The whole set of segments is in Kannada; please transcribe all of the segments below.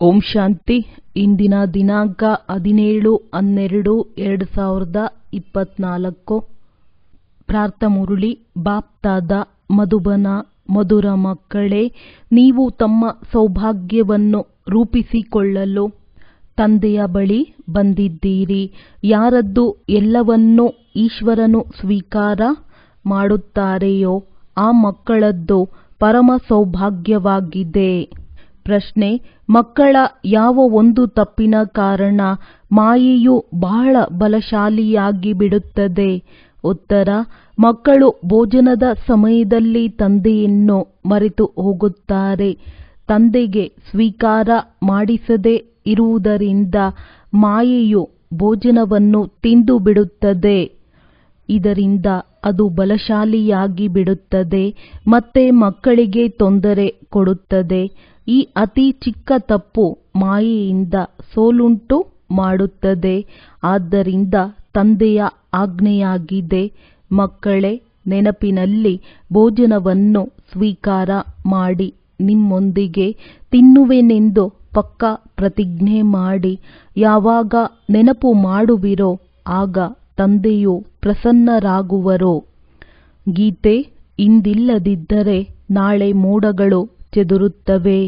ಓಂ ಶಾಂತಿ. ಇಂದಿನ ದಿನಾಂಕ 17/12/2024. ಪ್ರಾರ್ಥಮುರಳಿ ಬಾಪ್ತಾದ ಮಧುಬನ. ಮಧುರ ಮಕ್ಕಳೇ, ನೀವು ತಮ್ಮ ಸೌಭಾಗ್ಯವನ್ನು ರೂಪಿಸಿಕೊಳ್ಳಲು ತಂದೆಯ ಬಳಿ ಬಂದಿದ್ದೀರಿ. ಯಾರದ್ದು ಎಲ್ಲವನ್ನೂ ಈಶ್ವರನು ಸ್ವೀಕಾರ ಮಾಡುತ್ತಾರೆಯೋ ಆ ಮಕ್ಕಳದ್ದು ಪರಮ ಸೌಭಾಗ್ಯವಾಗಿದೆ. ಪ್ರಶ್ನೆ: ಮಕ್ಕಳ ಯಾವ ಒಂದು ತಪ್ಪಿನ ಕಾರಣ ಮಾಯೆಯು ಬಹಳ ಬಲಶಾಲಿಯಾಗಿ ಬಿಡುತ್ತದೆ? ಉತ್ತರ: ಮಕ್ಕಳು ಭೋಜನದ ಸಮಯದಲ್ಲಿ ತಂದೆಯನ್ನು ಮರೆತು ಹೋಗುತ್ತಾರೆ. ತಂದೆಗೆ ಸ್ವೀಕಾರ ಮಾಡಿಸದೇ ಇರುವುದರಿಂದ ಮಾಯೆಯು ಭೋಜನವನ್ನು ತಿಂದು ಬಿಡುತ್ತದೆ. ಇದರಿಂದ ಅದು ಬಲಶಾಲಿಯಾಗಿ ಬಿಡುತ್ತದೆ ಮತ್ತೆ ಮಕ್ಕಳಿಗೆ ತೊಂದರೆ ಕೊಡುತ್ತದೆ. ಈ ಅತಿ ಚಿಕ್ಕ ತಪ್ಪು ಮಾಯೆಯಿಂದ ಸೋಲುಂಟು ಮಾಡುತ್ತದೆ. ಆದ್ದರಿಂದ ತಂದೆಯ ಆಜ್ಞೆಯಾಗಿದೆ, ಮಕ್ಕಳೇ, ನೆನಪಿನಲ್ಲಿ ಭೋಜನವನ್ನು ಸ್ವೀಕಾರ ಮಾಡಿ ನಿಮ್ಮೊಂದಿಗೆ ತಿನ್ನುವೆನೆಂದು ಪಕ್ಕಾ ಪ್ರತಿಜ್ಞೆ ಮಾಡಿ. ಯಾವಾಗ ನೆನಪು ಮಾಡುವಿರೋ ಆಗ ತಂದೆಯು ಪ್ರಸನ್ನರಾಗುವರು. ಗೀತೆ: ಇಂದಿಲ್ಲದಿದ್ದರೆ ನಾಳೆ ಮೋಡಗಳು ಚೆದುರುತ್ತವೆ.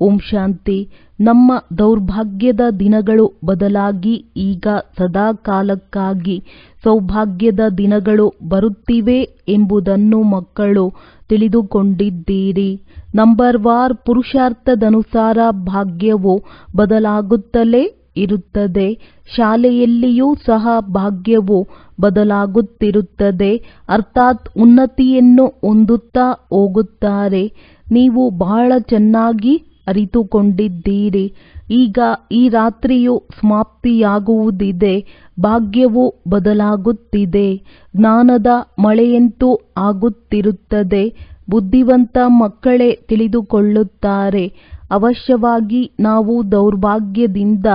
ಓಂ ಶಾಂತಿ. ನಮ್ಮ ದೌರ್ಭಾಗ್ಯದ ದಿನಗಳು ಬದಲಾಗಿ ಈಗ ಸದಾ ಕಾಲಕ್ಕಾಗಿ ಸೌಭಾಗ್ಯದ ದಿನಗಳು ಬರುತ್ತಿವೆ ಎಂಬುದನ್ನು ಮಕ್ಕಳು ತಿಳಿದುಕೊಂಡಿದ್ದೀರಿ. ನಂಬರ್ವಾರ್ ಪುರುಷಾರ್ಥದನುಸಾರ ಭಾಗ್ಯವು ಬದಲಾಗುತ್ತಲೇ ಇರುತ್ತದೆ. ಶಾಲೆಯಲ್ಲಿಯೂ ಸಹ ಭಾಗ್ಯವು ಬದಲಾಗುತ್ತಿರುತ್ತದೆ, ಅರ್ಥಾತ್ ಉನ್ನತಿಯನ್ನು ಹೊಂದುತ್ತಾ ಹೋಗುತ್ತಾರೆ. ನೀವು ಬಹಳ ಚೆನ್ನಾಗಿ ಅರಿತುಕೊಂಡಿದ್ದೀರಿ. ಈಗ ಈ ರಾತ್ರಿಯು ಸಮಾಪ್ತಿಯಾಗುವುದಿದೆ. ಭಾಗ್ಯವು ಬದಲಾಗುತ್ತಿದೆ. ಜ್ಞಾನದ ಮಳೆಯಂತೂ ಆಗುತ್ತಿರುತ್ತದೆ. ಬುದ್ಧಿವಂತ ಮಕ್ಕಳೇ ತಿಳಿದುಕೊಳ್ಳುತ್ತಾರೆ. ಅವಶ್ಯವಾಗಿ ನಾವು ದೌರ್ಭಾಗ್ಯದಿಂದ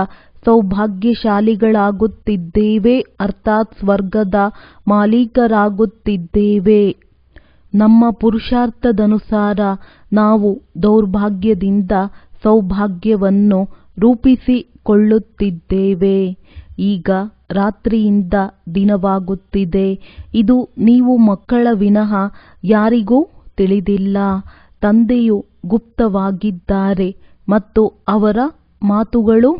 ಸೌಭಾಗ್ಯಶಾಲಿಗಳಾಗುತ್ತಿದ್ದೇವೆ, ಅರ್ಥಾತ್ ಸ್ವರ್ಗದ ಮಾಲೀಕರಾಗುತ್ತಿದ್ದೇವೆ. ನಮ್ಮ ಪುರುಷಾರ್ಥದನುಸಾರ ನಾವು ದೌರ್ಭಾಗ್ಯದಿಂದ ಸೌಭಾಗ್ಯವನ್ನು ರೂಪಿಸಿಕೊಳ್ಳುತ್ತಿದ್ದೇವೆ. ಈಗ ರಾತ್ರಿಯಿಂದ ದಿನವಾಗುತ್ತಿದೆ. ಇದು ನೀವು ಮಕ್ಕಳ ವಿನಃ ಯಾರಿಗೂ ತಿಳಿದಿಲ್ಲ. ತಂದೆಯು ಗುಪ್ತವಾಗಿದ್ದಾರೆ ಮತ್ತು ಅವರ ಮಾತುಗಳು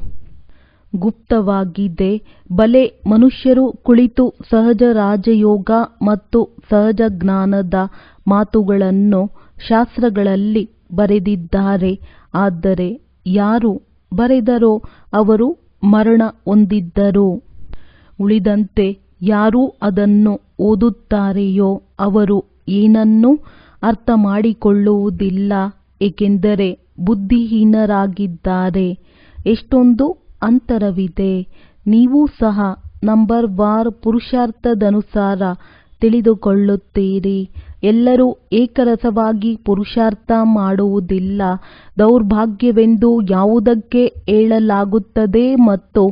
ಗುಪ್ತವಾಗಿದೆ. ಬಲೆ ಮನುಷ್ಯರು ಕುಳಿತು ಸಹಜ ರಾಜಯೋಗ ಮತ್ತು ಸಹಜ ಜ್ಞಾನದ ಮಾತುಗಳನ್ನು ಶಾಸ್ತ್ರಗಳಲ್ಲಿ ಬರೆದಿದ್ದಾರೆ. ಆದರೆ ಯಾರು ಬರೆದರೋ ಅವರು ಮರಣ ಹೊಂದಿದ್ದರು. ಉಳಿದಂತೆ ಯಾರು ಅದನ್ನು ಓದುತ್ತಾರೆಯೋ ಅವರು ಏನನ್ನೂ ಅರ್ಥ ಮಾಡಿಕೊಳ್ಳುವುದಿಲ್ಲ, ಏಕೆಂದರೆ ಬುದ್ಧಿಹೀನರಾಗಿದ್ದಾರೆ. ಎಷ್ಟೊಂದು ಅಂತರವಿದೆ. ನೀವು ಸಹ ನಂಬರ್ವಾರ್ ಪುರುಷಾರ್ಥದನುಸಾರ ತಿಳಿದುಕೊಳ್ಳುತ್ತೀರಿ. ಎಲ್ಲರೂ ಏಕರಸವಾಗಿ ಪುರುಷಾರ್ಥ ಮಾಡುವುದಿಲ್ಲ. ದೌರ್ಭಾಗ್ಯವೆಂದು ಯಾವುದಕ್ಕೆ ಹೇಳಲಾಗುತ್ತದೆ ಮತ್ತು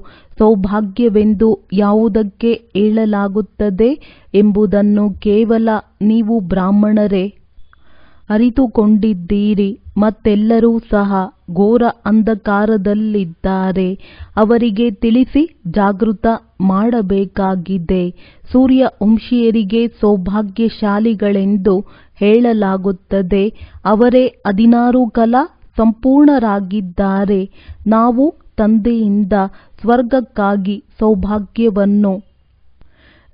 ಸೌಭಾಗ್ಯವೆಂದು ಯಾವುದಕ್ಕೆ ಹೇಳಲಾಗುತ್ತದೆ ಎಂಬುದನ್ನು ಕೇವಲ ನೀವು ಬ್ರಾಹ್ಮಣರೇ ಅರಿತುಕೊಂಡಿದ್ದೀರಿ. ಮತ್ತೆಲ್ಲರೂ ಸಹ ಘೋರ ಅಂಧಕಾರದಲ್ಲಿದ್ದಾರೆ. ಅವರಿಗೆ ತಿಳಿಸಿ ಜಾಗೃತ ಮಾಡಬೇಕಾಗಿದೆ. ಸೂರ್ಯವಂಶೀಯರಿಗೆ ಸೌಭಾಗ್ಯಶಾಲಿಗಳೆಂದು ಹೇಳಲಾಗುತ್ತದೆ. ಅವರೇ 16 ಕಲಾ ಸಂಪೂರ್ಣರಾಗಿದ್ದಾರೆ. ನಾವು ತಂದೆಯಿಂದ ಸ್ವರ್ಗಕ್ಕಾಗಿ ಸೌಭಾಗ್ಯವನ್ನು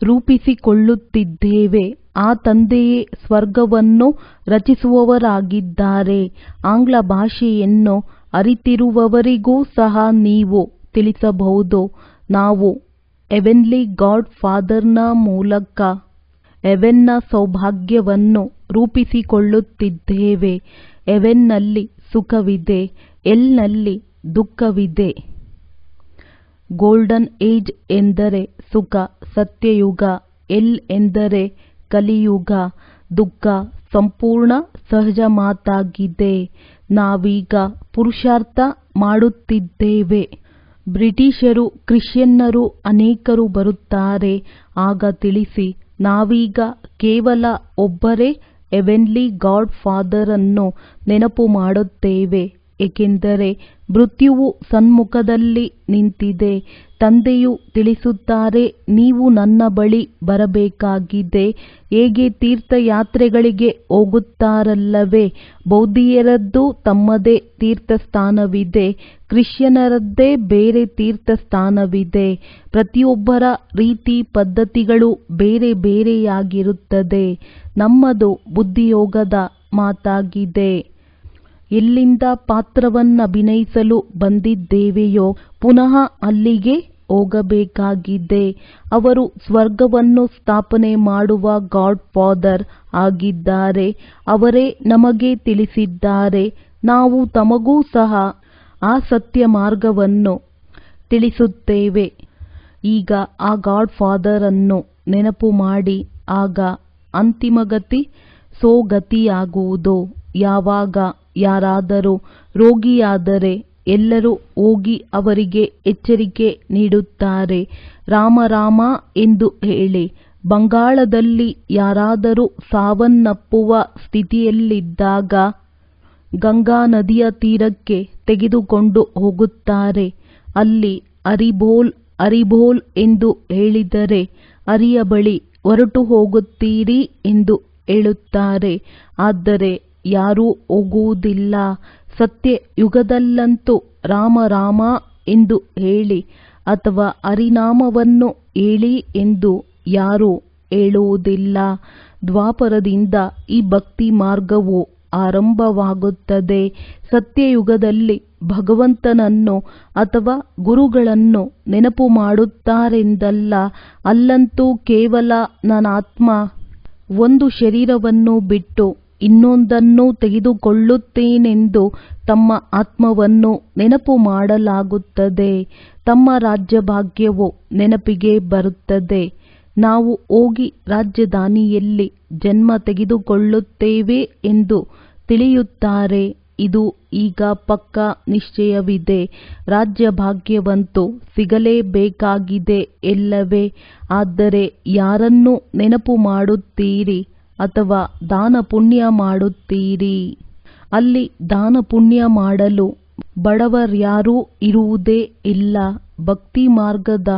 ರೂಪಿಸಿಕೊಳ್ಳುತ್ತಿದ್ದೇವೆ. ಆ ತಂದೆಯೇ ಸ್ವರ್ಗವನ್ನು ರಚಿಸುವವರಾಗಿದ್ದಾರೆ. ಆಂಗ್ಲ ಭಾಷೆಯನ್ನು ಅರಿತಿರುವವರಿಗೂ ಸಹ ನೀವು ತಿಳಿಸಬಹುದು, ನಾವು ಹೆವೆನ್ಲಿ ಗಾಡ್ ಫಾದರ್ನ ಮೂಲಕ ಹೆವೆನ್ನ ಸೌಭಾಗ್ಯವನ್ನು ರೂಪಿಸಿಕೊಳ್ಳುತ್ತಿದ್ದೇವೆ. ಹೆವೆನ್ನಲ್ಲಿ ಸುಖವಿದೆ, ಎಲ್ನಲ್ಲಿ ದುಃಖವಿದೆ. ಗೋಲ್ಡನ್ ಏಜ್ ಎಂದರೆ ಸುಖ, ಸತ್ಯಯುಗ. ಎಲ್ ಎಂದರೆ ಕಲಿಯುಗ. ದುಃಖ ಸಂಪೂರ್ಣ ಸಹಜ ಮಾತಾಗಿದೆ. ನಾವೀಗ ಪುರುಷಾರ್ಥ ಮಾಡುತ್ತಿದ್ದೇವೆ. ಬ್ರಿಟಿಷರು, ಕ್ರಿಶ್ಚಿಯನ್ನರು ಅನೇಕರು ಬರುತ್ತಾರೆ. ಆಗ ತಿಳಿಸಿ, ನಾವೀಗ ಕೇವಲ ಒಬ್ಬರೇ ಹೆವೆನ್ಲಿ ಗಾಡ್ ಫಾದರ್ ಅನ್ನು ನೆನಪು ಮಾಡುತ್ತೇವೆ. ಏಕೆಂದರೆ ಮೃತ್ಯುವು ಸನ್ಮುಖದಲ್ಲಿ ನಿಂತಿದೆ. ತಂದೆಯು ತಿಳಿಸುತ್ತಾರೆ, ನೀವು ನನ್ನ ಬಳಿ ಬರಬೇಕಾಗಿದೆ. ಹೇಗೆ ತೀರ್ಥಯಾತ್ರೆಗಳಿಗೆ ಹೋಗುತ್ತಾರಲ್ಲವೇ, ಬೌದ್ಧಿಯರದ್ದು ತಮ್ಮದೇ ತೀರ್ಥಸ್ಥಾನವಿದೆ, ಕ್ರಿಶ್ಚಿಯನರದ್ದೇ ಬೇರೆ ತೀರ್ಥಸ್ಥಾನವಿದೆ. ಪ್ರತಿಯೊಬ್ಬರ ರೀತಿ ಪದ್ಧತಿಗಳು ಬೇರೆ ಬೇರೆಯಾಗಿರುತ್ತದೆ. ನಮ್ಮದು ಬುದ್ಧಿಯೋಗದ ಮಾತಾಗಿದೆ. ಎಲ್ಲಿಂದ ಪಾತ್ರವನ್ನಭಿನಯಿಸಲು ಬಂದಿದ್ದೇವೆಯೋ ಪುನಃ ಅಲ್ಲಿಗೆ ಹೋಗಬೇಕಾಗಿದೆ. ಅವರು ಸ್ವರ್ಗವನ್ನು ಸ್ಥಾಪನೆ ಮಾಡುವ ಗಾಡ್ ಫಾದರ್ ಆಗಿದ್ದಾರೆ. ಅವರೇ ನಮಗೆ ತಿಳಿಸಿದ್ದಾರೆ. ನಾವು ತಮಗೂ ಸಹ ಆ ಸತ್ಯ ಮಾರ್ಗವನ್ನು ತಿಳಿಸುತ್ತೇವೆ. ಈಗ ಆ ಗಾಡ್ ಫಾದರ್ ಅನ್ನು ನೆನಪು ಮಾಡಿ, ಆಗ ಅಂತಿಮಗತಿ ಸೋಗತಿಯಾಗುವುದು. ಯಾವಾಗ ಯಾರಾದರೂ ರೋಗಿಯಾದರೆ ಎಲ್ಲರೂ ಹೋಗಿ ಅವರಿಗೆ ಎಚ್ಚರಿಕೆ ನೀಡುತ್ತಾರೆ, ರಾಮ ರಾಮ ಎಂದು ಹೇಳಿ. ಬಂಗಾಳದಲ್ಲಿ ಯಾರಾದರೂ ಸಾವನ್ನಪ್ಪುವ ಸ್ಥಿತಿಯಲ್ಲಿದ್ದಾಗ ಗಂಗಾ ನದಿಯ ತೀರಕ್ಕೆ ತೆಗೆದುಕೊಂಡು ಹೋಗುತ್ತಾರೆ. ಅಲ್ಲಿ ಹರಿಬೋಲ್ ಹರಿಬೋಲ್ ಎಂದು ಹೇಳಿದರೆ ಹರಿಯ ಬಳಿ ಹೊರಟು ಹೋಗುತ್ತೀರಿ ಎಂದು ಹೇಳುತ್ತಾರೆ. ಆದರೆ ಯಾರೂ ಹೋಗುವುದಿಲ್ಲ. ಸತ್ಯ ಯುಗದಲ್ಲಂತೂ ರಾಮ ರಾಮ ಎಂದು ಹೇಳಿ ಅಥವಾ ಹರಿನಾಮವನ್ನು ಹೇಳಿ ಎಂದು ಯಾರೂ ಹೇಳುವುದಿಲ್ಲ. ದ್ವಾಪರದಿಂದ ಈ ಭಕ್ತಿ ಮಾರ್ಗವು ಆರಂಭವಾಗುತ್ತದೆ. ಸತ್ಯಯುಗದಲ್ಲಿ ಭಗವಂತನನ್ನು ಅಥವಾ ಗುರುಗಳನ್ನು ನೆನಪು ಮಾಡುತ್ತಾರೆಂದಲ್ಲ. ಅಲ್ಲಂತೂ ಕೇವಲ ನಾನಾತ್ಮ ಒಂದು ಶರೀರವನ್ನು ಬಿಟ್ಟು ಇನ್ನೊಂದನ್ನು ತೆಗೆದುಕೊಳ್ಳುತ್ತೇನೆಂದು ತಮ್ಮ ಆತ್ಮವನ್ನು ನೆನಪು ಮಾಡಲಾಗುತ್ತದೆ. ತಮ್ಮ ರಾಜ್ಯಭಾಗ್ಯವು ನೆನಪಿಗೆ ಬರುತ್ತದೆ. ನಾವು ಹೋಗಿ ರಾಜಧಾನಿಯಲ್ಲಿ ಜನ್ಮ ತೆಗೆದುಕೊಳ್ಳುತ್ತೇವೆ ಎಂದು ತಿಳಿಯುತ್ತಾರೆ. ಇದು ಈಗ ಪಕ್ಕಾ ನಿಶ್ಚಯವಿದೆ. ರಾಜ್ಯಭಾಗ್ಯವಂತೂ ಸಿಗಲೇಬೇಕಾಗಿದೆ ಎಲ್ಲವೇ. ಆದರೆ ಯಾರನ್ನು ನೆನಪು ಮಾಡುತ್ತೀರಿ ಅಥವಾ ದಾನ ಪುಣ್ಯ ಮಾಡುತ್ತೀರಿ? ಅಲ್ಲಿ ದಾನ ಪುಣ್ಯ ಮಾಡಲು ಬಡವರ್ಯಾರೂ ಇರುವುದೇ ಇಲ್ಲ. ಭಕ್ತಿ ಮಾರ್ಗದ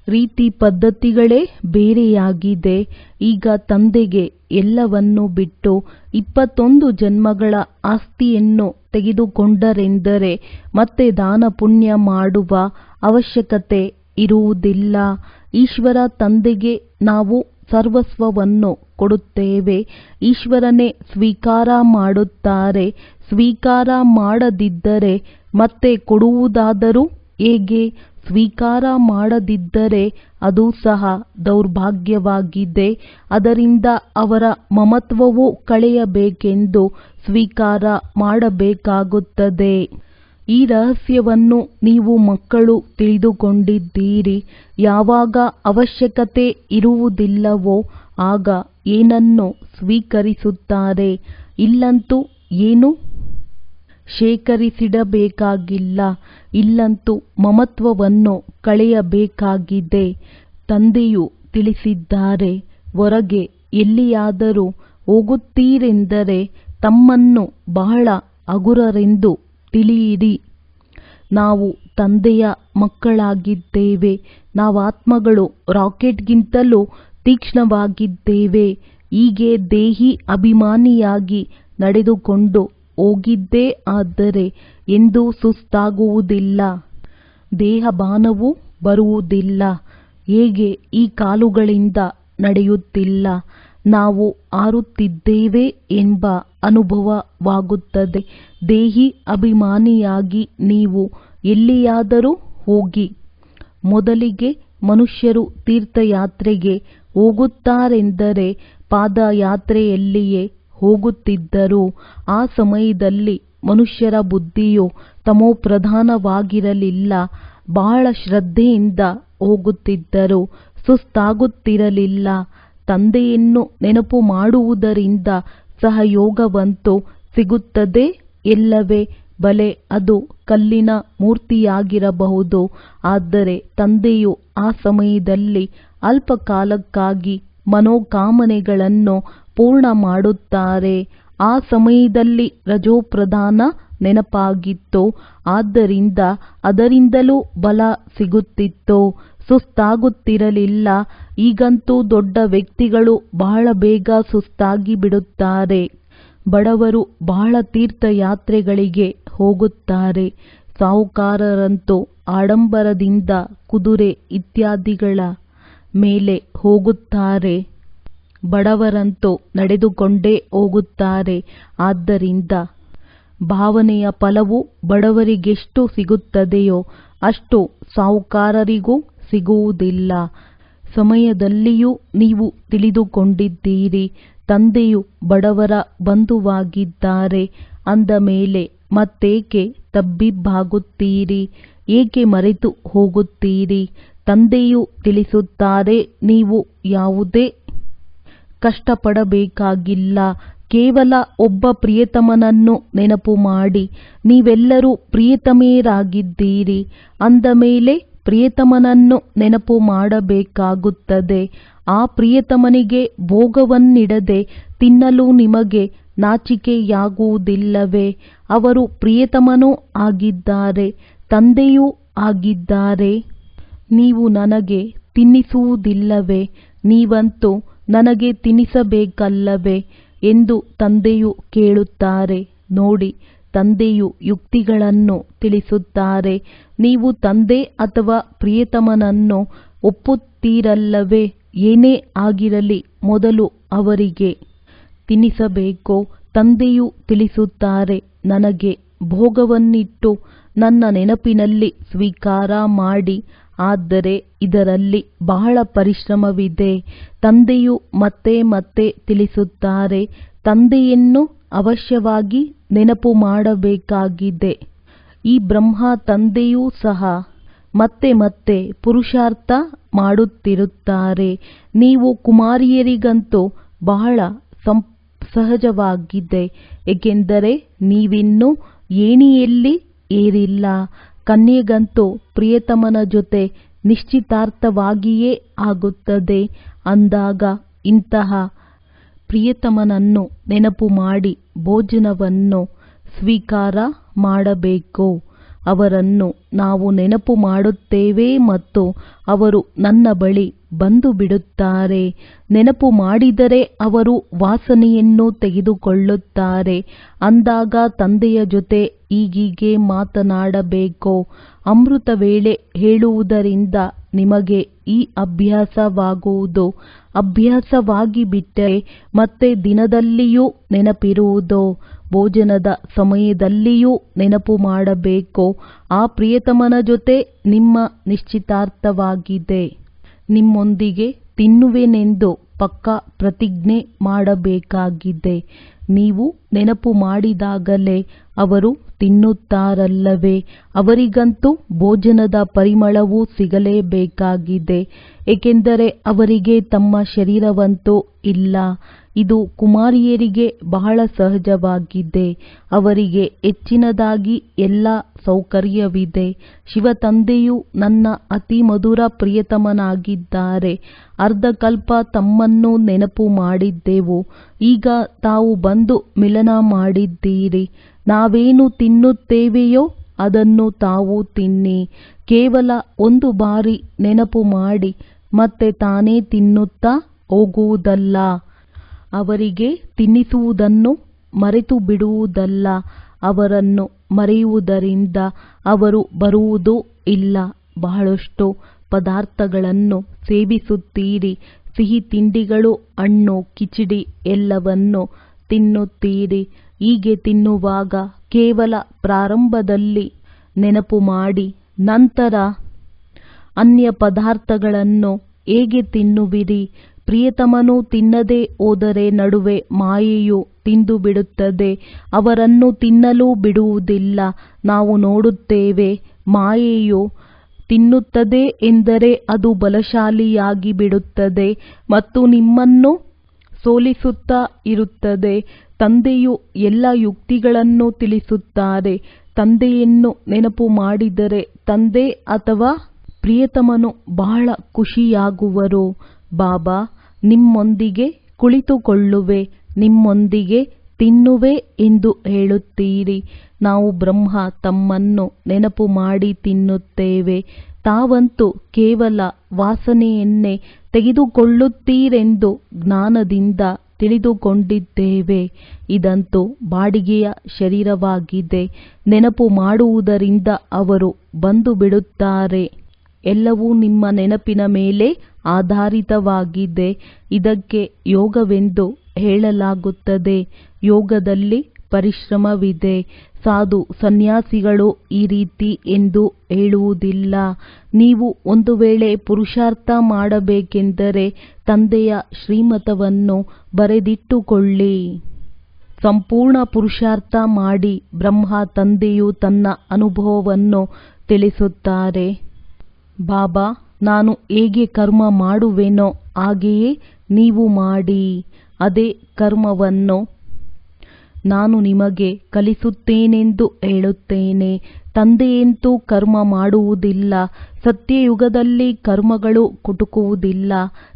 ರೀತಿ ಪದ್ಧತಿಗಳೇ ಬೇರೆಯಾಗಿದೆ. ಈಗ ತಂದೆಗೆ ಎಲ್ಲವನ್ನೂ ಬಿಟ್ಟು 21 ಜನ್ಮಗಳ ಆಸ್ತಿಯನ್ನು ತೆಗೆದುಕೊಂಡರೆಂದರೆ ಮತ್ತೆ ದಾನ ಪುಣ್ಯ ಮಾಡುವ ಅವಶ್ಯಕತೆ ಇರುವುದಿಲ್ಲ. ಈಶ್ವರ ತಂದೆಗೆ ನಾವು ಸರ್ವಸ್ವವನ್ನು ಕೊಡುತ್ತೇವೆ. ಈಶ್ವರನೇ ಸ್ವೀಕಾರ ಮಾಡುತ್ತಾರೆ. ಸ್ವೀಕಾರ ಮಾಡದಿದ್ದರೆ ಮತ್ತೆ ಕೊಡುವುದಾದರೂ ಹೇಗೆ? ಸ್ವೀಕಾರ ಮಾಡದಿದ್ದರೆ ಅದು ಸಹ ದೌರ್ಭಾಗ್ಯವಾಗಿದೆ. ಅದರಿಂದ ಅವರ ಮಮತ್ವವು ಕಳೆಯಬೇಕೆಂದು ಸ್ವೀಕಾರ ಮಾಡಬೇಕಾಗುತ್ತದೆ. ಈ ರಹಸ್ಯವನ್ನು ನೀವು ಮಕ್ಕಳು ತಿಳಿದುಕೊಂಡಿದ್ದೀರಿ. ಯಾವಾಗ ಅವಶ್ಯಕತೆ ಇರುವುದಿಲ್ಲವೋ ಆಗ ಏನನ್ನು ಸ್ವೀಕರಿಸುತ್ತಾರೆ. ಇಲ್ಲಂತೂ ಏನು ಶೇಖರಿಸಿಡಬೇಕಾಗಿಲ್ಲ. ಇಲ್ಲಂತೂ ಮಮತ್ವವನ್ನು ಕಳೆಯಬೇಕಾಗಿದೆ. ತಂದೆಯು ತಿಳಿಸಿದ್ದಾರೆ, ಹೊರಗೆ ಎಲ್ಲಿಯಾದರೂ ಹೋಗುತ್ತೀರೆಂದರೆ ತಮ್ಮನ್ನು ಬಹಳ ಹಗುರರೆಂದು ತಿಳಿಯಿರಿ. ನಾವು ತಂದೆಯ ಮಕ್ಕಳಾಗಿದ್ದೇವೆ. ನಾವಾತ್ಮಗಳು ರಾಕೆಟ್ಗಿಂತಲೂ ತೀಕ್ಷ್ಣವಾಗಿದ್ದೇವೆ. ಹೀಗೆ ದೇಹಿ ಅಭಿಮಾನಿಯಾಗಿ ನಡೆದುಕೊಂಡು ಹೋಗಿದ್ದೇ ಆದರೆ ಎಂದೂ ಸುಸ್ತಾಗುವುದಿಲ್ಲ. ದೇಹಭಾನವೂ ಬರುವುದಿಲ್ಲ. ಹೇಗೆ ಈ ಕಾಲುಗಳಿಂದ ನಡೆಯುತ್ತಿಲ್ಲ, ನಾವು ಹಾರುತ್ತಿದ್ದೇವೆ ಎಂಬ ಅನುಭವವಾಗುತ್ತದೆ. ದೇಹಿ ಅಭಿಮಾನಿಯಾಗಿ ನೀವು ಎಲ್ಲಿಯಾದರೂ ಹೋಗಿ. ಮೊದಲಿಗೆ ಮನುಷ್ಯರು ತೀರ್ಥಯಾತ್ರೆಗೆ ಹೋಗುತ್ತಾರೆಂದರೆ ಪಾದಯಾತ್ರೆಯಲ್ಲಿಯೇ ಹೋಗುತ್ತಿದ್ದರು. ಆ ಸಮಯದಲ್ಲಿ ಮನುಷ್ಯರ ಬುದ್ಧಿಯು ತಮೋಪ್ರಧಾನವಾಗಿರಲಿಲ್ಲ. ಬಹಳ ಶ್ರದ್ಧೆಯಿಂದ ಹೋಗುತ್ತಿದ್ದರು. ಸುಸ್ತಾಗುತ್ತಿರಲಿಲ್ಲ. ತಂದೆಯನ್ನು ನೆನಪು ಮಾಡುವುದರಿಂದ ಸಹಯೋಗವಂತೂ ಸಿಗುತ್ತದೆ ಎಲ್ಲವೇ. ಬಲೆ ಅದು ಕಲ್ಲಿನ ಮೂರ್ತಿಯಾಗಿರಬಹುದು. ಆದರೆ ತಂದೆಯು ಆ ಸಮಯದಲ್ಲಿ ಅಲ್ಪ ಕಾಲಕ್ಕಾಗಿ ಮನೋಕಾಮನೆಗಳನ್ನು ಪೂರ್ಣ ಮಾಡುತ್ತಾರೆ. ಆ ಸಮಯದಲ್ಲಿ ರಜೋಪ್ರಧಾನ ನೆನಪಾಗಿತ್ತು. ಆದ್ದರಿಂದ ಅದರಿಂದಲೂ ಬಲ ಸಿಗುತ್ತಿತ್ತು. ಸುಸ್ತಾಗುತ್ತಿರಲಿಲ್ಲ. ಈಗಂತೂ ದೊಡ್ಡ ವ್ಯಕ್ತಿಗಳು ಬಹಳ ಬೇಗ ಸುಸ್ತಾಗಿ ಬಿಡುತ್ತಾರೆ. ಬಡವರು ಬಹಳ ತೀರ್ಥಯಾತ್ರೆಗಳಿಗೆ ಹೋಗುತ್ತಾರೆ. ಸಾಹುಕಾರರಂತೂ ಆಡಂಬರದಿಂದ ಕುದುರೆ ಇತ್ಯಾದಿಗಳ ಮೇಲೆ ಹೋಗುತ್ತಾರೆ. ಬಡವರಂತೂ ನಡೆದುಕೊಂಡೇ ಹೋಗುತ್ತಾರೆ. ಆದ್ದರಿಂದ ಭಾವನೆಯ ಫಲವು ಬಡವರಿಗೆಷ್ಟು ಸಿಗುತ್ತದೆಯೋ ಅಷ್ಟು ಸಾಹುಕಾರರಿಗೂ ಸಿಗುವುದಿಲ್ಲ. ಸಮಯದಲ್ಲಿಯೂ ನೀವು ತಿಳಿದುಕೊಂಡಿದ್ದೀರಿ, ತಂದೆಯು ಬಡವರ ಬಂಧುವಾಗಿದ್ದಾರೆ ಅಂದ ಮೇಲೆ ಮತ್ತೇಕೆ ತಬ್ಬಿಬ್ಬಾಗುತ್ತೀರಿ? ಏಕೆ ಮರೆತು ಹೋಗುತ್ತೀರಿ? ತಂದೆಯು ತಿಳಿಸುತ್ತಾರೆ, ನೀವು ಯಾವುದೇ ಕಷ್ಟಪಡಬೇಕಾಗಿಲ್ಲ. ಕೇವಲ ಒಬ್ಬ ಪ್ರಿಯತಮನನ್ನು ನೆನಪು ಮಾಡಿ. ನೀವೆಲ್ಲರೂ ಪ್ರಿಯತಮೆಯರಾಗಿದ್ದೀರಿ ಅಂದ ಮೇಲೆ ಪ್ರಿಯತಮನನ್ನು ನೆನಪು ಮಾಡಬೇಕಾಗುತ್ತದೆ. ಆ ಪ್ರಿಯತಮನಿಗೆ ಭೋಗವನ್ನಿಡದೆ ತಿನ್ನಲು ನಿಮಗೆ ನಾಚಿಕೆಯಾಗುವುದಿಲ್ಲವೇ? ಅವರು ಪ್ರಿಯತಮನೂ ಆಗಿದ್ದಾರೆ, ತಂದೆಯೂ ಆಗಿದ್ದಾರೆ. ನೀವು ನನಗೆ ತಿನ್ನಿಸುವುದಿಲ್ಲವೇ? ನೀವಂತೂ ನನಗೆ ತಿನ್ನಿಸಬೇಕಲ್ಲವೇ ಎಂದು ತಂದೆಯು ಕೇಳುತ್ತಾರೆ. ನೋಡಿ, ತಂದೆಯು ಯುಕ್ತಿಗಳನ್ನು ತಿಳಿಸುತ್ತಾರೆ. ನೀವು ತಂದೆ ಅಥವಾ ಪ್ರಿಯತಮನನ್ನು ಒಪ್ಪುತ್ತೀರಲ್ಲವೇ? ಏನೇ ಆಗಿರಲಿ ಮೊದಲು ಅವರಿಗೆ ತಿನ್ನಿಸಬೇಕು. ತಂದೆಯು ತಿಳಿಸುತ್ತಾರೆ, ನನಗೆ ಭೋಗವನ್ನಿಟ್ಟು ನನ್ನ ನೆನಪಿನಲ್ಲಿ ಸ್ವೀಕಾರ ಮಾಡಿ. ಆದರೆ ಇದರಲ್ಲಿ ಬಹಳ ಪರಿಶ್ರಮವಿದೆ. ತಂದೆಯು ಮತ್ತೆ ಮತ್ತೆ ತಿಳಿಸುತ್ತಾರೆ, ತಂದೆಯನ್ನು ಅವಶ್ಯವಾಗಿ ನೆನಪು ಮಾಡಬೇಕಾಗಿದೆ. ಈ ಬ್ರಹ್ಮ ತಂದೆಯೂ ಸಹ ಮತ್ತೆ ಮತ್ತೆ ಪುರುಷಾರ್ಥ ಮಾಡುತ್ತಿರುತ್ತಾರೆ. ನೀವು ಕುಮಾರಿಯರಿಗಂತೂ ಬಹಳ ಸಹಜವಾಗಿದೆ, ಏಕೆಂದರೆ ನೀವಿನ್ನೂ ಏಣಿಯಲ್ಲಿ ಏರಿಲ್ಲ. ಕನ್ಯೆಗಂತೂ ಪ್ರಿಯತಮನ ಜೊತೆ ನಿಶ್ಚಿತಾರ್ಥವಾಗಿಯೇ ಆಗುತ್ತದೆ. ಅಂದಾಗ ಇಂತಹ ಪ್ರಿಯತಮನನ್ನು ನೆನಪು ಮಾಡಿ ಭೋಜನವನ್ನು ಸ್ವೀಕಾರ ಮಾಡಬೇಕು. ಅವರನ್ನು ನಾವು ನೆನಪು ಮಾಡುತ್ತೇವೆ ಮತ್ತು ಅವರು ನನ್ನ ಬಳಿ ಬಂದು ಬಿಡುತ್ತಾರೆ. ನೆನಪು ಮಾಡಿದರೆ ಅವರು ವಾಸನೆಯನ್ನು ತೆಗೆದುಕೊಳ್ಳುತ್ತಾರೆ. ಅಂದಾಗ ತಂದೆಯ ಜೊತೆ ಹೀಗೀಗೆ ಮಾತನಾಡಬೇಕು. ಅಮೃತ ವೇಳೆ ಹೇಳುವುದರಿಂದ ನಿಮಗೆ ಈ ಅಭ್ಯಾಸವಾಗುವುದು. ಅಭ್ಯಾಸವಾಗಿ ಬಿಟ್ಟರೆ ಮತ್ತೆ ದಿನದಲ್ಲಿಯೂ ನೆನಪಿರುವುದು. ಭೋಜನದ ಸಮಯದಲ್ಲಿಯೂ ನೆನಪು ಮಾಡಬೇಕು. ಆ ಪ್ರಿಯತಮನ ಜೊತೆ ನಿಮ್ಮ ನಿಶ್ಚಿತಾರ್ಥವಾಗಿದೆ. ನಿಮ್ಮೊಂದಿಗೆ ತಿನ್ನುವೆನೆಂದು ಪಕ್ಕಾ ಪ್ರತಿಜ್ಞೆ ಮಾಡಬೇಕಾಗಿದೆ. ನೀವು ನೆನಪು ಮಾಡಿದಾಗಲೇ ಅವರು ತಿನ್ನುತ್ತಾರಲ್ಲವೇ? ಅವರಿಗಂತೂ ಭೋಜನದ ಪರಿಮಳವೂ ಸಿಗಲೇಬೇಕಾಗಿದೆ, ಏಕೆಂದರೆ ಅವರಿಗೆ ತಮ್ಮ ಶರೀರವಂತೂ ಇಲ್ಲ. ಇದು ಕುಮಾರಿಯರಿಗೆ ಬಹಳ ಸಹಜವಾಗಿದೆ. ಅವರಿಗೆ ಹೆಚ್ಚಿನದಾಗಿ ಎಲ್ಲ ಸೌಕರ್ಯವಿದೆ. ಶಿವತಂದೆಯು ನನ್ನ ಅತಿ ಮಧುರ ಪ್ರಿಯತಮನಾಗಿದ್ದಾರೆ. ಅರ್ಧಕಲ್ಪ ತಮ್ಮನ್ನು ನೆನಪು ಮಾಡಿದ್ದೆವು. ಈಗ ತಾವು ಬಂದು ಮಿಲನ ಮಾಡಿದ್ದೀರಿ. ನಾವೇನು ತಿನ್ನುತ್ತೇವೆಯೋ ಅದನ್ನು ತಾವು ತಿನ್ನಿ. ಕೇವಲ ಒಂದು ಬಾರಿ ನೆನಪು ಮಾಡಿ ಮತ್ತೆ ತಾನೇ ತಿನ್ನುತ್ತಾ ಹೋಗುವುದಲ್ಲ. ಅವರಿಗೆ ತಿನ್ನಿಸುವುದನ್ನು ಮರೆತು ಬಿಡುವುದಲ್ಲ. ಅವರನ್ನು ಮರೆಯುವುದರಿಂದ ಅವರು ಬರುವುದೂ ಇಲ್ಲ. ಬಹಳಷ್ಟು ಪದಾರ್ಥಗಳನ್ನು ಸೇವಿಸುತ್ತೀರಿ. ಸಿಹಿ ತಿಂಡಿಗಳು, ಹಣ್ಣು, ಕಿಚಡಿ ಎಲ್ಲವನ್ನು ತಿನ್ನುತ್ತೀರಿ. ಹೀಗೆ ತಿನ್ನುವಾಗ ಕೇವಲ ಪ್ರಾರಂಭದಲ್ಲಿ ನೆನಪು ಮಾಡಿ. ನಂತರ ಅನ್ಯ ಪದಾರ್ಥಗಳನ್ನು ಹೇಗೆ ತಿನ್ನುವಿರಿ? ಪ್ರಿಯತಮನು ತಿನ್ನದೆ ಹೋದರೆ ನಡುವೆ ಮಾಯೆಯು ತಿಂದು ಬಿಡುತ್ತದೆ. ಅವರನ್ನು ತಿನ್ನಲು ಬಿಡುವುದಿಲ್ಲ. ನಾವು ನೋಡುತ್ತೇವೆ, ಮಾಯೆಯು ತಿನ್ನುತ್ತದೆ ಎಂದರೆ ಅದು ಬಲಶಾಲಿಯಾಗಿ ಬಿಡುತ್ತದೆ ಮತ್ತು ನಿಮ್ಮನ್ನು ಸೋಲಿಸುತ್ತಾ ಇರುತ್ತದೆ. ತಂದೆಯು ಎಲ್ಲ ಯುಕ್ತಿಗಳನ್ನು ತಿಳಿಸುತ್ತಾರೆ. ತಂದೆಯನ್ನು ನೆನಪು ಮಾಡಿದರೆ ತಂದೆ ಅಥವಾ ಪ್ರಿಯತಮನು ಬಹಳ ಖುಷಿಯಾಗುವರು. ಬಾಬಾ, ನಿಮ್ಮೊಂದಿಗೆ ಕುಳಿತುಕೊಳ್ಳುವೆ, ನಿಮ್ಮೊಂದಿಗೆ ತಿನ್ನುವೆ ಎಂದು ಹೇಳುತ್ತೀರಿ. ನಾವು ಬ್ರಹ್ಮ ತಮ್ಮನ್ನು ನೆನಪು ಮಾಡಿ ತಿನ್ನುತ್ತೇವೆ. ತಾವಂತೂ ಕೇವಲ ವಾಸನೆಯನ್ನೇ ತೆಗೆದುಕೊಳ್ಳುತ್ತೀರೆಂದು ಜ್ಞಾನದಿಂದ ತಿಳಿದುಕೊಂಡಿದ್ದೇವೆ. ಇದಂತೂ ಬಾಡಿಗೆಯ ಶರೀರವಾಗಿದೆ. ನೆನಪು ಮಾಡುವುದರಿಂದ ಅವರು ಬಂದು ಬಿಡುತ್ತಾರೆ. ಎಲ್ಲವೂ ನಿಮ್ಮ ನೆನಪಿನ ಮೇಲೆ ಆಧಾರಿತವಾಗಿದೆ. ಇದಕ್ಕೆ ಯೋಗವೆಂದು ಹೇಳಲಾಗುತ್ತದೆ. ಯೋಗದಲ್ಲಿ ಪರಿಶ್ರಮವಿದೆ. ಸಾಧು ಸನ್ಯಾಸಿಗಳು ಈ ರೀತಿ ಎಂದು ಹೇಳುವುದಿಲ್ಲ. ನೀವು ಒಂದು ವೇಳೆ ಪುರುಷಾರ್ಥ ಮಾಡಬೇಕೆಂದರೆ ತಂದೆಯ ಶ್ರೀಮತವನ್ನು ಬರೆದಿಟ್ಟುಕೊಳ್ಳಿ. ಸಂಪೂರ್ಣ ಪುರುಷಾರ್ಥ ಮಾಡಿ ಬ್ರಹ್ಮ ತಂದೆಯು ತನ್ನ ಅನುಭವವನ್ನು ತಿಳಿಸುತ್ತಾರೆ. ಬಾಬಾ, ನಾನು ಹೇಗೆ ಕರ್ಮ ಮಾಡುವೆನೋ ಹಾಗೆಯೇ ನೀವು ಮಾಡಿ. ಅದೇ ಕರ್ಮವನ್ನು ನಾನು ನಿಮಗೆ ಕಲಿಸುತ್ತೇನೆಂದು ಹೇಳುತ್ತೇನೆ. ತಂದೆಯಂತೂ ಕರ್ಮ ಮಾಡುವುದಿಲ್ಲ. ಸತ್ಯಯುಗದಲ್ಲಿ ಕರ್ಮಗಳು ಕುಟುಕುವುದಿಲ್ಲ.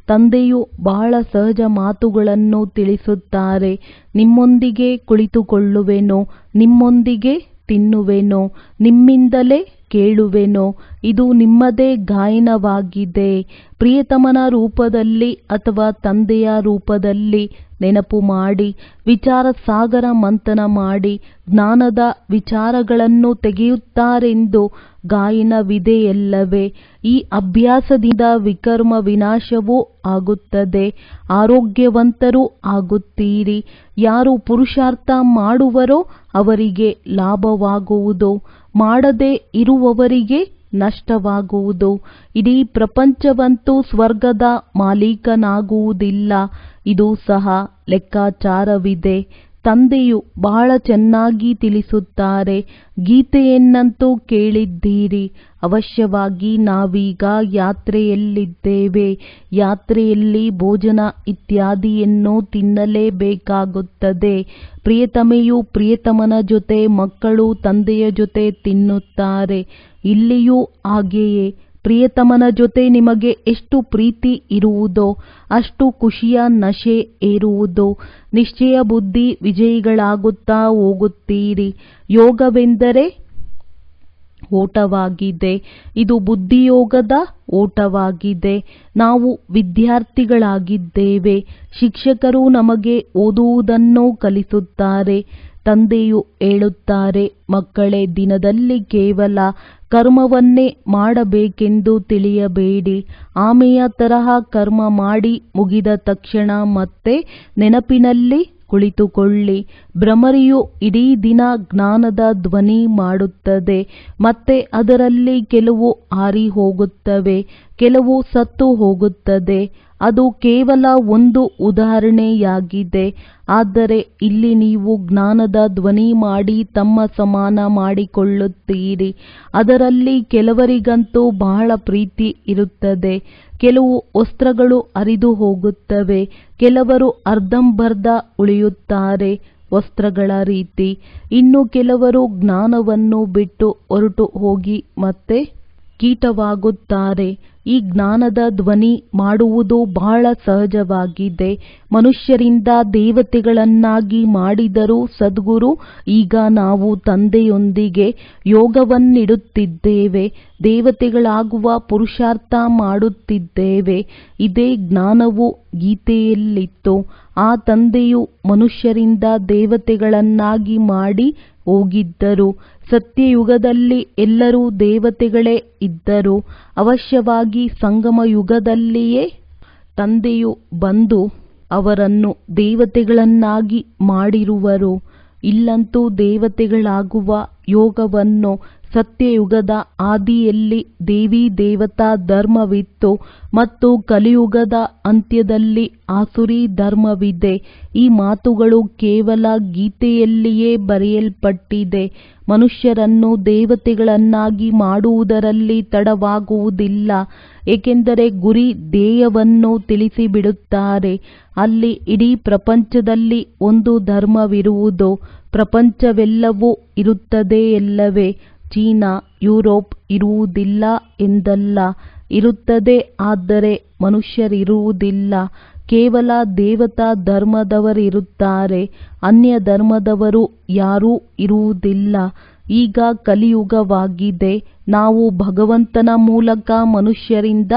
ತಂದೆಯು ಬಹಳ ಸಹಜ ಮಾತುಗಳನ್ನು ತಿಳಿಸುತ್ತಾರೆ. ನಿಮ್ಮೊಂದಿಗೆ ಕುಳಿತುಕೊಳ್ಳುವೆನು, ನಿಮ್ಮೊಂದಿಗೆ ತಿನ್ನುವೆನು, ನಿಮ್ಮಿಂದಲೇ ಕೇಳುವೆನು. ಇದು ನಿಮ್ಮದೇ ಗಾಯನವಾಗಿದೆ. ಪ್ರಿಯತಮನ ರೂಪದಲ್ಲಿ ಅಥವಾ ತಂದೆಯ ರೂಪದಲ್ಲಿ ನೆನಪು ಮಾಡಿ ವಿಚಾರ ಸಾಗರ ಮಂಥನ ಮಾಡಿ ಜ್ಞಾನದ ವಿಚಾರಗಳನ್ನು ತೆಗೆಯುತ್ತಾರೆಂದು ಗಾಯನವಿದೆಯಲ್ಲವೇ. ಈ ಅಭ್ಯಾಸದಿಂದ ವಿಕರ್ಮ ವಿನಾಶವೂ ಆಗುತ್ತದೆ, ಆರೋಗ್ಯವಂತರೂ ಆಗುತ್ತೀರಿ. ಯಾರು ಪುರುಷಾರ್ಥ ಮಾಡುವರೋ ಅವರಿಗೆ ಲಾಭವಾಗುವುದು, ಮಾಡದೇ ಇರುವವರಿಗೆ ನಷ್ಟವಾಗುವುದು. ಇಡೀ ಪ್ರಪಂಚವಂತೂ ಸ್ವರ್ಗದ ಮಾಲೀಕನಾಗುವುದಿಲ್ಲ. ಇದು ಸಹ ಲೆಕ್ಕಾಚಾರವಿದೆ. ತಂದೆಯು ಬಹಳ ಚೆನ್ನಾಗಿ ತಿಳಿಸುತ್ತಾರೆ. ಗೀತೆಯನ್ನಂತೂ ಕೇಳಿದ್ದೀರಿ. ಅವಶ್ಯವಾಗಿ ನಾವೀಗ ಯಾತ್ರೆಯಲ್ಲಿದ್ದೇವೆ. ಯಾತ್ರೆಯಲ್ಲಿ ಭೋಜನ ಇತ್ಯಾದಿಯನ್ನು ತಿನ್ನಲೇಬೇಕಾಗುತ್ತದೆ. ಪ್ರಿಯತಮೆಯು ಪ್ರಿಯತಮನ ಜೊತೆ, ಮಕ್ಕಳು ತಂದೆಯ ಜೊತೆ ತಿನ್ನುತ್ತಾರೆ. ಇಲ್ಲಿಯೂ ಹಾಗೆಯೇ. ಪ್ರಿಯತಮನ ಜೊತೆ ನಿಮಗೆ ಎಷ್ಟು ಪ್ರೀತಿ ಇರುವುದೋ ಅಷ್ಟು ಖುಷಿಯ ನಶೆ ಏರುವುದು. ನಿಶ್ಚಯ ಬುದ್ಧಿ ವಿಜಯಿಗಳಾಗುತ್ತಾ ಹೋಗುತ್ತೀರಿ. ಯೋಗವೆಂದರೆ ಓಟವಾಗಿದೆ. ಇದು ಬುದ್ಧಿಯೋಗದ ಓಟವಾಗಿದೆ. ನಾವು ವಿದ್ಯಾರ್ಥಿಗಳಾಗಿದ್ದೇವೆ. ಶಿಕ್ಷಕರು ನಮಗೆ ಓದುವುದನ್ನು ಕಲಿಸುತ್ತಾರೆ. ತಂದೆಯು ಹೇಳುತ್ತಾರೆ, ಮಕ್ಕಳೇ, ದಿನದಲ್ಲಿ ಕೇವಲ ಕರ್ಮವನ್ನೇ ಮಾಡಬೇಕೆಂದು ತಿಳಿಯಬೇಡಿ. ಆಮೆಯ ತರಹ ಕರ್ಮ ಮಾಡಿ ಮುಗಿದ ತಕ್ಷಣ ಮತ್ತೆ ನೆನಪಿನಲ್ಲಿ ಕುಳಿತುಕೊಳ್ಳಿ. ಭ್ರಮರಿಯು ಇಡೀ ದಿನ ಜ್ಞಾನದ ಧ್ವನಿ ಮಾಡುತ್ತದೆ. ಮತ್ತೆ ಅದರಲ್ಲಿ ಕೆಲವು ಹಾರಿ ಹೋಗುತ್ತವೆ, ಕೆಲವು ಸತ್ತು ಹೋಗುತ್ತದೆ. ಅದು ಕೇವಲ ಒಂದು ಉದಾಹರಣೆಯಾಗಿದೆ. ಆದರೆ ಇಲ್ಲಿ ನೀವು ಜ್ಞಾನದ ಧ್ವನಿ ಮಾಡಿ ತಮ್ಮ ಸಮಾನ ಮಾಡಿಕೊಳ್ಳುತ್ತೀರಿ. ಅದರಲ್ಲಿ ಕೆಲವರಿಗಂತೂ ಬಹಳ ಪ್ರೀತಿ ಇರುತ್ತದೆ. ಕೆಲವು ವಸ್ತ್ರಗಳು ಹರಿದು ಹೋಗುತ್ತವೆ. ಕೆಲವರು ಅರ್ಧಂಬರ್ಧ ಉಳಿಯುತ್ತಾರೆ, ವಸ್ತ್ರಗಳ ರೀತಿ. ಇನ್ನು ಕೆಲವರು ಜ್ಞಾನವನ್ನು ಬಿಟ್ಟು ಹೊರಟು ಹೋಗಿ ಮತ್ತೆ ಕೀಟವಾಗುತ್ತಾರೆ. ಈ ಜ್ಞಾನದ ಧ್ವನಿ ಮಾಡುವುದು ಬಹಳ ಸಹಜವಾಗಿದೆ. ಮನುಷ್ಯರಿಂದ ದೇವತೆಗಳನ್ನಾಗಿ ಮಾಡಿದರು ಸದ್ಗುರು. ಈಗ ನಾವು ತಂದೆಯೊಂದಿಗೆ ಯೋಗವನ್ನಿಡುತ್ತಿದ್ದೇವೆ. ದೇವತೆಗಳಾಗುವ ಪುರುಷಾರ್ಥ ಮಾಡುತ್ತಿದ್ದೇವೆ. ಇದೇ ಜ್ಞಾನವು ಗೀತೆಯಲ್ಲಿತ್ತು. ಆ ತಂದೆಯು ಮನುಷ್ಯರಿಂದ ದೇವತೆಗಳನ್ನಾಗಿ ಮಾಡಿ ಹೋಗಿದ್ದರು. ಸತ್ಯಯುಗದಲ್ಲಿ ಎಲ್ಲರೂ ದೇವತೆಗಳೇ ಇದ್ದರು. ಅವಶ್ಯವಾಗಿ ಸಂಗಮ ಯುಗದಲ್ಲಿಯೇ ತಂದೆಯು ಬಂದು ಅವರನ್ನು ದೇವತೆಗಳನ್ನಾಗಿ ಮಾಡಿರುವರು. ಇಲ್ಲಂತೂ ದೇವತೆಗಳಾಗುವ ಯೋಗವನ್ನು ಸತ್ಯಯುಗದ ಆದಿಯಲ್ಲಿ ದೇವಿ ದೇವತಾ ಧರ್ಮವಿತ್ತು ಮತ್ತು ಕಲಿಯುಗದ ಅಂತ್ಯದಲ್ಲಿ ಆಸುರಿ ಧರ್ಮವಿದೆ. ಈ ಮಾತುಗಳು ಕೇವಲ ಗೀತೆಯಲ್ಲಿಯೇ ಬರೆಯಲ್ಪಟ್ಟಿದೆ. ಮನುಷ್ಯರನ್ನು ದೇವತೆಗಳನ್ನಾಗಿ ಮಾಡುವುದರಲ್ಲಿ ತಡವಾಗುವುದಿಲ್ಲ. ಏಕೆಂದರೆ ಗುರಿ ಧ್ಯೇಯವನ್ನು ತಿಳಿಸಿಬಿಡುತ್ತಾರೆ. ಅಲ್ಲಿ ಇಡೀ ಪ್ರಪಂಚದಲ್ಲಿ ಒಂದು ಧರ್ಮವಿರುವುದು. ಪ್ರಪಂಚವೆಲ್ಲವೂ ಇರುತ್ತದೆಯಲ್ಲವೇ. ಚೀನಾ, ಯುರೋಪ್ ಇರುವುದಿಲ್ಲ ಎಂದಲ್ಲ, ಇರುತ್ತದೆ. ಆದರೆ ಮನುಷ್ಯರಿರುವುದಿಲ್ಲ. ಕೇವಲ ದೇವತಾ ಧರ್ಮದವರಿರುತ್ತಾರೆ, ಅನ್ಯ ಧರ್ಮದವರು ಯಾರೂ ಇರುವುದಿಲ್ಲ. ಈಗ ಕಲಿಯುಗವಾಗಿದೆ. ನಾವು ಭಗವಂತನ ಮೂಲಕ ಮನುಷ್ಯರಿಂದ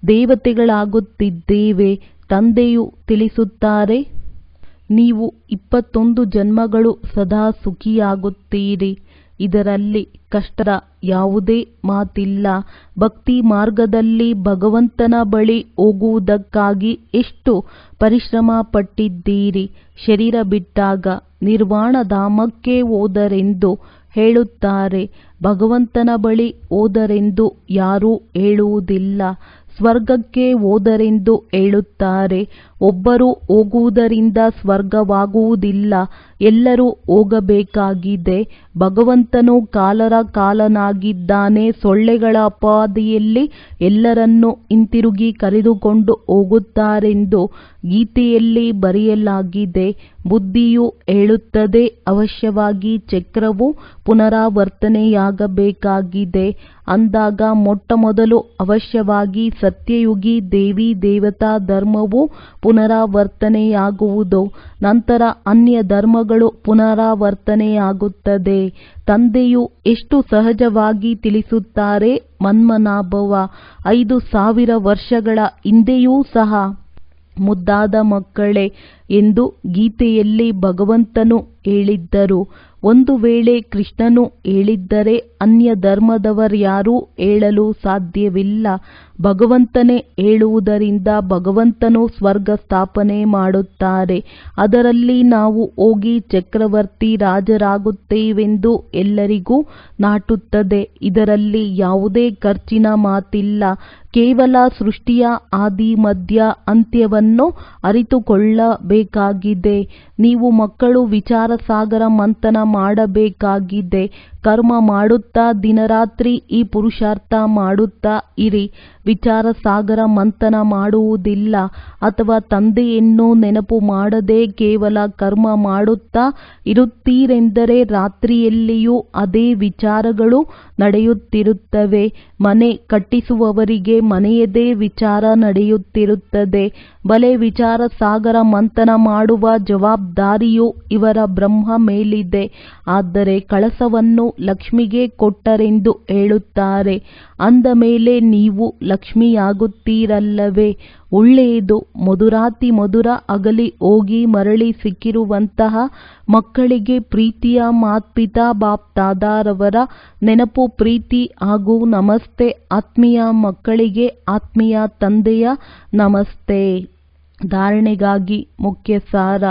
ದೇವತೆಗಳಾಗುತ್ತಿದ್ದೇವೆ. ತಂದೆಯು ತಿಳಿಸುತ್ತಾರೆ, ನೀವು 21 ಜನ್ಮಗಳು ಸದಾ ಸುಖಿಯಾಗುತ್ತೀರಿ. ಇದರಲ್ಲಿ ಕಷ್ಟದ ಯಾವುದೇ ಮಾತಿಲ್ಲ. ಭಕ್ತಿ ಮಾರ್ಗದಲ್ಲಿ ಭಗವಂತನ ಬಳಿ ಹೋಗುವುದಕ್ಕಾಗಿ ಎಷ್ಟು ಪರಿಶ್ರಮ ಪಟ್ಟಿದ್ದೀರಿ. ಶರೀರ ಬಿಟ್ಟಾಗ ನಿರ್ವಾಣಧಾಮಕ್ಕೆ ಹೋದರೆಂದು ಹೇಳುತ್ತಾರೆ, ಭಗವಂತನ ಬಳಿ ಹೋದರೆಂದು ಯಾರೂ ಹೇಳುವುದಿಲ್ಲ. ಸ್ವರ್ಗಕ್ಕೆ ಹೋದರೆಂದು ಹೇಳುತ್ತಾರೆ. ಒಬ್ಬರು ಹೋಗುವುದರಿಂದ ಸ್ವರ್ಗವಾಗುವುದಿಲ್ಲ, ಎಲ್ಲರೂ ಹೋಗಬೇಕಾಗಿದೆ. ಭಗವಂತನು ಕಾಲರ ಕಾಲನಾಗಿದ್ದಾನೆ. ಸೊಳ್ಳೆಗಳ ಅಪಾದಿಯಲ್ಲಿ ಎಲ್ಲರನ್ನೂ ಹಿಂತಿರುಗಿ ಕರೆದುಕೊಂಡು ಹೋಗುತ್ತಾರೆಂದು ಗೀತೆಯಲ್ಲಿ ಬರೆಯಲಾಗಿದೆ. ಬುದ್ಧಿಯು ಹೇಳುತ್ತದೆ, ಅವಶ್ಯವಾಗಿ ಚಕ್ರವು ಪುನರಾವರ್ತನೆಯಾಗಬೇಕಾಗಿದೆ. ಅಂದಾಗ ಮೊಟ್ಟಮೊದಲು ಅವಶ್ಯವಾಗಿ ಸತ್ಯಯುಗಿ ದೇವಿ ದೇವತಾ ಧರ್ಮವು ಪುನರಾವರ್ತನೆಯಾಗುವುದು. ನಂತರ ಅನ್ಯ ಧರ್ಮಗಳು ಪುನರಾವರ್ತನೆಯಾಗುತ್ತದೆ. ತಂದೆಯು ಎಷ್ಟು ಸಹಜವಾಗಿ ತಿಳಿಸುತ್ತಾರೆ. ಮನ್ಮನಾಭವ 5000 ವರ್ಷಗಳ ಹಿಂದೆಯೂ ಸಹ ಮುದ್ದಾದ ಮಕ್ಕಳೇ ಎಂದು ಗೀತೆಯಲ್ಲಿ ಭಗವಂತನು ಹೇಳಿದ್ದರು. ಒಂದು ವೇಳೆ ಕೃಷ್ಣನು ಹೇಳಿದ್ದರೆ ಅನ್ಯ ಧರ್ಮದವರ್ಯಾರೂ ಹೇಳಲು ಸಾಧ್ಯವಿಲ್ಲ. ಭಗವಂತನೇ ಹೇಳುವುದರಿಂದ ಭಗವಂತನು ಸ್ವರ್ಗ ಸ್ಥಾಪನೆ ಮಾಡುತ್ತಾರೆ. ಅದರಲ್ಲಿ ನಾವು ಹೋಗಿ ಚಕ್ರವರ್ತಿ ರಾಜರಾಗುತ್ತೇವೆಂದು ಎಲ್ಲರಿಗೂ ನಾಟುತ್ತದೆ. ಇದರಲ್ಲಿ ಯಾವುದೇ ಖರ್ಚಿನ ಮಾತಿಲ್ಲ. ಕೇವಲ ಸೃಷ್ಟಿಯ ಆದಿ ಮಧ್ಯ ಅಂತ್ಯವನ್ನು ಅರಿತುಕೊಳ್ಳಬೇಕಾಗಿದೆ. ನೀವು ಮಕ್ಕಳು ವಿಚಾರ ಸಾಗರ ಮಂಥನ ಮಾಡಬೇಕಾಗಿದೆ. ಕರ್ಮ ಮಾಡುತ್ತಾ ದಿನರಾತ್ರಿ ಈ ಪುರುಷಾರ್ಥ ಮಾಡುತ್ತಾ ಇರಿ. ವಿಚಾರ ಸಾಗರ ಮಂಥನ ಮಾಡುವುದಿಲ್ಲ ಅಥವಾ ತಂದೆಯನ್ನು ನೆನಪು ಮಾಡದೆ ಕೇವಲ ಕರ್ಮ ಮಾಡುತ್ತಾ ಇರುತ್ತೀರೆಂದರೆ ರಾತ್ರಿಯಲ್ಲಿಯೂ ಅದೇ ವಿಚಾರಗಳು ನಡೆಯುತ್ತಿರುತ್ತವೆ. ಮನೆ ಕಟ್ಟಿಸುವವರಿಗೆ ಮನೆಯದೇ ವಿಚಾರ ನಡೆಯುತ್ತಿರುತ್ತದೆ. ಬಲೆ ವಿಚಾರ ಸಾಗರ ಮಂಥನ ಮಾಡುವ ಜವಾಬ್ದಾರಿಯು ಇವರ ಬ್ರಹ್ಮ ಮೇಲಿದೆ. ಆದರೆ ಕಳಸವನ್ನು ಲಕ್ಷ್ಮಿಗೆ ಕೊಟ್ಟರೆಂದು ಹೇಳುತ್ತಾರೆ. ಅಂದ ಮೇಲೆ ನೀವು ಲಕ್ಷ್ಮಿಯಾಗುತ್ತೀರಲ್ಲವೇ. ಒಳ್ಳೆಯದು. ಮಧುರಾತಿ ಮಧುರ ಅಗಲಿ ಹೋಗಿ ಮರಳಿ ಸಿಕ್ಕಿರುವಂತಹ ಮಕ್ಕಳಿಗೆ ಪ್ರೀತಿಯ ಮಾತ್ಪಿತಾ ಬಾಪ್ ದಾದಾರವರ ನೆನಪು, ಪ್ರೀತಿ ಹಾಗೂ ನಮಸ್ತೆ. ಆತ್ಮೀಯ ಮಕ್ಕಳಿಗೆ ಆತ್ಮೀಯ ತಂದೆಯ ನಮಸ್ತೆ. ಧಾರಣೆಗಾಗಿ ಮುಖ್ಯ ಸಾರ.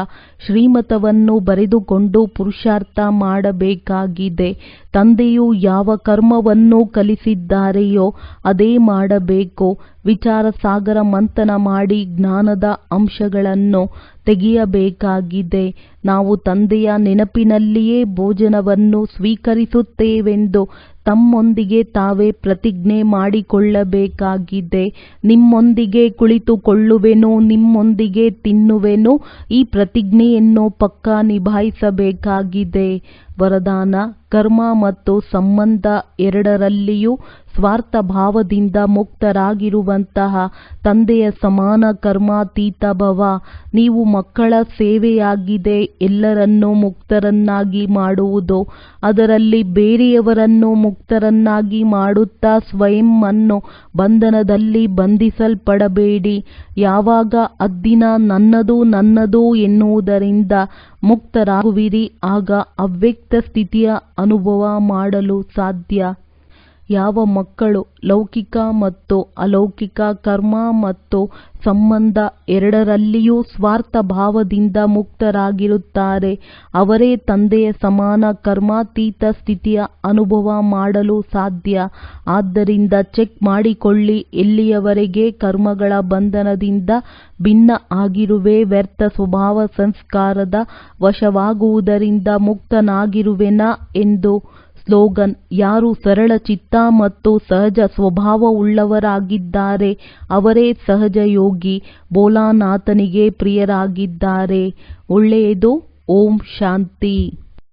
ಶ್ರೀಮತವನ್ನು ಬರೆದುಕೊಂಡು ಪುರುಷಾರ್ಥ ಮಾಡಬೇಕಾಗಿದೆ. ತಂದೆಯು ಯಾವ ಕರ್ಮವನ್ನು ಕಲಿಸಿದ್ದಾರೆಯೋ ಅದೇ ಮಾಡಬೇಕು. ವಿಚಾರ ಸಾಗರ ಮಂಥನ ಮಾಡಿ ಜ್ಞಾನದ ಅಂಶಗಳನ್ನು ತೆಗೆಯಬೇಕಾಗಿದೆ. ನಾವು ತಂದೆಯ ನೆನಪಿನಲ್ಲಿಯೇ ಭೋಜನವನ್ನು ಸ್ವೀಕರಿಸುತ್ತೇವೆಂದು ತಮ್ಮೊಂದಿಗೆ ತಾವೇ ಪ್ರತಿಜ್ಞೆ ಮಾಡಿಕೊಳ್ಳಬೇಕಾಗಿದೆ. ನಿಮ್ಮೊಂದಿಗೆ ಕುಳಿತುಕೊಳ್ಳುವೆನು, ನಿಮ್ಮೊಂದಿಗೆ ತಿನ್ನುವೆನು. ಈ ಪ್ರತಿಜ್ಞೆಯನ್ನು ಪಕ್ಕಾ ನಿಭಾಯಿಸಬೇಕಾಗಿದೆ. ವರದಾನ. ಕರ್ಮ ಮತ್ತು ಸಂಬಂಧ ಎರಡರಲ್ಲಿಯೂ ಸ್ವಾರ್ಥ ಭಾವದಿಂದ ಮುಕ್ತರಾಗಿರುವಂತಹ ತಂದೆಯ ಸಮಾನ ಕರ್ಮಾತೀತ ಭವ. ನೀವು ಮಕ್ಕಳ ಸೇವೆಯಾಗಿದೆ ಎಲ್ಲರನ್ನೂ ಮುಕ್ತರನ್ನಾಗಿ ಮಾಡುವುದು. ಅದರಲ್ಲಿ ಬೇರೆಯವರನ್ನು ಮುಕ್ತರನ್ನಾಗಿ ಮಾಡುತ್ತಾ ಸ್ವಯಂ ಅನ್ನು ಬಂಧನದಲ್ಲಿ ಬಂಧಿಸಲ್ಪಡಬೇಡಿ. ಯಾವಾಗ ಅದ್ದಿನ ನನ್ನದು ನನ್ನದು ಎನ್ನುವುದರಿಂದ ಮುಕ್ತರಾಗುವಿರಿ, ಆಗ ಅವ್ಯಕ್ತ ಸ್ಥಿತಿಯ ಅನುಭವ ಮಾಡಲು ಸಾಧ್ಯ. ಯಾವ ಮಕ್ಕಳು ಲೌಕಿಕ ಮತ್ತು ಅಲೌಕಿಕ ಕರ್ಮ ಮತ್ತು ಸಂಬಂಧ ಎರಡರಲ್ಲಿಯೂ ಸ್ವಾರ್ಥ ಭಾವದಿಂದ ಮುಕ್ತರಾಗಿರುತ್ತಾರೆ ಅವರೇ ತಂದೆಯ ಸಮಾನ ಕರ್ಮಾತೀತ ಸ್ಥಿತಿಯ ಅನುಭವ ಮಾಡಲು ಸಾಧ್ಯ. ಆದ್ದರಿಂದ ಚೆಕ್ ಮಾಡಿಕೊಳ್ಳಿ, ಎಲ್ಲಿಯವರೆಗೆ ಕರ್ಮಗಳ ಬಂಧನದಿಂದ ಭಿನ್ನ ಆಗಿರುವೆ, ವ್ಯರ್ಥ ಸ್ವಭಾವ ಸಂಸ್ಕಾರದ ವಶವಾಗುವುದರಿಂದ ಮುಕ್ತನಾಗಿರುವೆನಾ ಎಂದು. ಸ್ಲೋಗನ್. ಯಾರು ಸರಳ ಚಿತ್ತ ಮತ್ತು ಸಹಜ ಸ್ವಭಾವವುಳ್ಳವರಾಗಿದ್ದಾರೆ ಅವರೇ ಸಹಜ ಯೋಗಿ, ಭೋಲಾನಾಥನಿಗೆ ಪ್ರಿಯರಾಗಿದ್ದಾರೆ. ಒಳ್ಳೆಯದು. ಓಂ ಶಾಂತಿ.